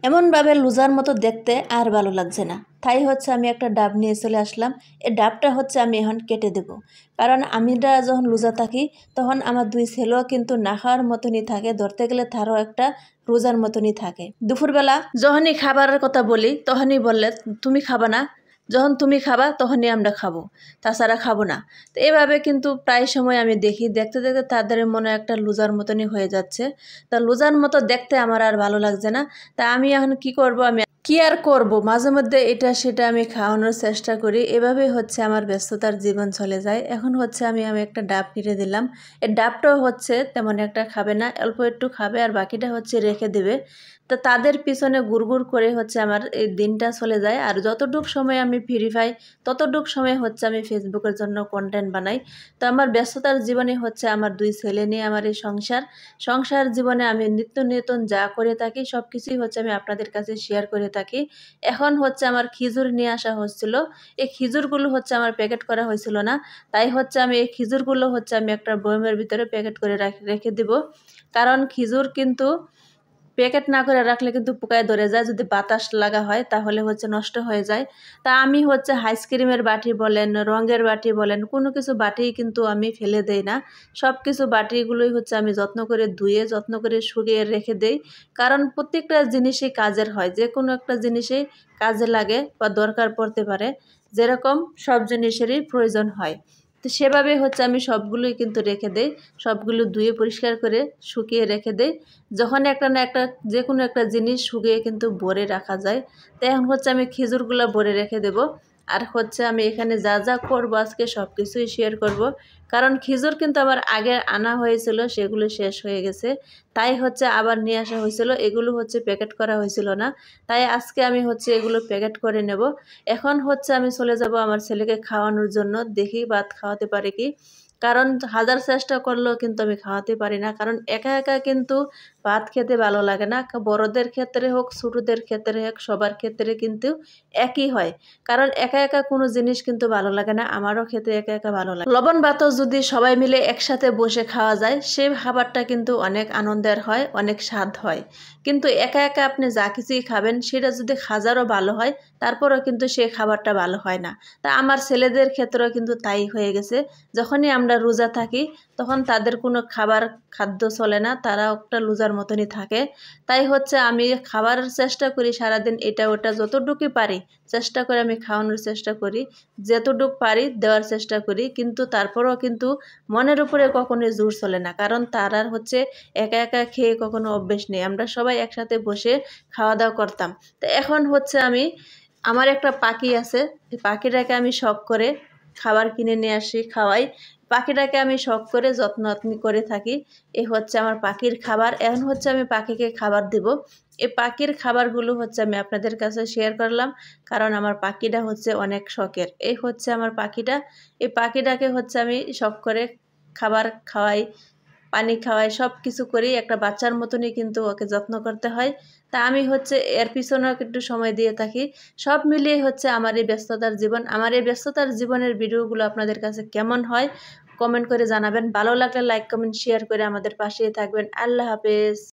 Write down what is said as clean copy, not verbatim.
এমনভাবে লুজার মতো দেখতে আর ভালো লাগছে না। তাই হচ্ছে আমি একটা ডাব নিয়ে চলে আসলাম। এই ডাবটা হচ্ছে আমি এখন কেটে দেব, কারণ আমিরা যখন লুজা থাকি তখন আমার দুই ছেলেও কিন্তু না খাওয়ার মতনই থাকে, ধরতে গেলে তারও একটা রোজার মতনই থাকে। দুপুরবেলা যখনই খাবারের কথা বলি তখনই বললে তুমি খাবা না, যখন তুমি খাবা তখনই আমরা খাবো, তাছাড়া খাবো না। তো এভাবে কিন্তু প্রায় সময় আমি দেখি, দেখতে দেখতে তাদের মনে একটা লুজার মতনই হয়ে যাচ্ছে। তা লুজার মতো দেখতে আমার আর ভালো লাগছে না। তা আমি এখন কি করব, আমি কি আর করব, মাঝে মধ্যে এটা সেটা আমি খাওয়ানোর চেষ্টা করি। এভাবেই হচ্ছে আমার ব্যস্ততার জীবন চলে যায়। এখন হচ্ছে আমি একটা ডাব কেটে দিলাম। এই ডাবটাও হচ্ছে তেমন একটা খাবে না, অল্প একটু খাবে আর বাকিটা হচ্ছে রেখে দেবে। তো তাদের পিছনে গুড়গুড় করে হচ্ছে আমার এই দিনটা চলে যায়। আর যতটুক সময় আমি ফ্রি পাই ততটুক সময় হচ্ছে আমি ফেসবুকের জন্য কন্টেন্ট বানাই। তো আমার ব্যস্ততার জীবনে হচ্ছে আমার দুই ছেলে নিয়ে আমার এই সংসার জীবনে আমি নিত্য নতুন যা করে থাকি সব কিছুই হচ্ছে আমি আপনাদের কাছে শেয়ার করে থাকি। এখন হচ্ছে আমার খিজুর নিয়ে আসা হচ্ছিল। এই খিজুরগুলো হচ্ছে আমার প্যাকেট করা হয়েছিল না, তাই হচ্ছে আমি এই খিজুরগুলো হচ্ছে আমি একটা বয়মের ভিতরে প্যাকেট করে রেখে দিব। কারণ খিজুর কিন্তু প্যাকেট না করে রাখলে কিন্তু পোকায় ধরে যায়, যদি বাতাস লাগা হয় তাহলে হচ্ছে নষ্ট হয়ে যায়। তা আমি হচ্ছে আইসক্রিমের বাটি বলেন, রঙের বাটি বলেন, কোনো কিছু বাটি কিন্তু আমি ফেলে দেই না। সব কিছু বাটিগুলোই হচ্ছে আমি যত্ন করে ধুয়ে যত্ন করে শুকিয়ে রেখে দেই। কারণ প্রত্যেকটা জিনিসই কাজের হয়, যে কোনো একটা জিনিসই কাজে লাগে বা দরকার পড়তে পারে, যেরকম সব জিনিসেরই প্রয়োজন হয়। তো সেভাবে হচ্ছে আমি সবগুলোই কিন্তু রেখে দেই, সবগুলো ধুয়ে পরিষ্কার করে শুকিয়ে রেখে দেই। যখন একটা না একটা যে কোনো একটা জিনিস শুকিয়ে কিন্তু ভরে রাখা যায়। তো এখন হচ্ছে আমি খিজুরগুলো ভরে রেখে দেব। আর হচ্ছে আমি এখানে যা যা করবো আজকে সব কিছুই শেয়ার করব। কারণ খিজুর কিন্তু আমার আগে আনা হয়েছিল, সেগুলো শেষ হয়ে গেছে, তাই হচ্ছে আবার নিয়ে আসা হয়েছিল। এগুলো হচ্ছে প্যাকেট করা হয়েছিল না, তাই আজকে আমি হচ্ছে এগুলো প্যাকেট করে নেব। এখন হচ্ছে আমি চলে যাব আমার ছেলেকে খাওয়ানোর জন্য, দেখি ভাত খাওয়াতে পারে কি। কারণ হাজার চেষ্টা করলেও কিন্তু আমি খাওয়াতে পারি না, কারণ একা একা কিন্তু ভাত খেতে ভালো লাগে না। বড়দের ক্ষেত্রে হোক ছোটদের ক্ষেত্রে হোক সবার ক্ষেত্রে কিন্তু একই হয়। কারণ একা একা কোনো জিনিস কিন্তু ভালো লাগে না, আমারও খেতে একা একা ভালো লাগে। লবণ ভাতও যদি সবাই মিলে একসাথে বসে খাওয়া যায় সেই খাবারটা কিন্তু অনেক আনন্দের হয়, অনেক স্বাদ হয়। কিন্তু একা একা আপনি যা কিছুই খাবেন সেটা যদি হাজারও ভালো হয় তারপরও কিন্তু সেই খাবারটা ভালো হয় না। তা আমার ছেলেদের ক্ষেত্রেও কিন্তু তাই হয়ে গেছে। যখনই আমরা রোজা থাকি তখন তাদের কোনো খাদ্য চলে না, তারা একটা লুজার মতনই থাকে। তাই হচ্ছে আমি খাবারের চেষ্টা করি সারাদিন, এটা ওটা যতটুকুই পারি চেষ্টা করে আমি খাওয়ানোর চেষ্টা করি, যতটুকু পারি দেওয়ার চেষ্টা করি। কিন্তু তারপরেও কিন্তু মনের উপরে কখনোই জোর চলে না, কারণ তারা হচ্ছে একা একা খেয়ে কখনো অভ্যেস নেই। আমরা সবাই একসাথে বসে খাওয়া দাওয়া করতাম। তো এখন হচ্ছে আমি আমার একটা পাখি আছে, এই পাখিটাকে আমি শখ করে খাবার কিনে নিয়ে আসি, খাওয়াই। পাখিটাকে আমি শখ করে যত্ন করে থাকি। এই হচ্ছে আমার পাখির খাবার। এখন হচ্ছে আমি পাখিকে খাবার দেব। এই পাখির খাবারগুলো হচ্ছে আমি আপনাদের কাছে শেয়ার করলাম, কারণ আমার পাখিটা হচ্ছে অনেক শখের। এই হচ্ছে আমার পাখিটা। এই পাখিটাকে হচ্ছে আমি শখ করে খাবার খাওয়াই, পানি খাওয়াই, সব কিছু করি। একটা বাচ্চার মতনই কিন্তু ওকে যত্ন করতে হয়। তা আমি হচ্ছে এর পিছনেও একটু সময় দিয়ে থাকি। সব মিলিয়ে হচ্ছে আমার এই ব্যস্ততার জীবন। আমার এই ব্যস্ততার জীবনের ভিডিওগুলো আপনাদের কাছে কেমন হয় কমেন্ট করে জানাবেন। ভালো লাগলে লাইক কমেন্ট শেয়ার করে আমাদের পাশেই থাকবেন। আল্লাহ হাফেজ।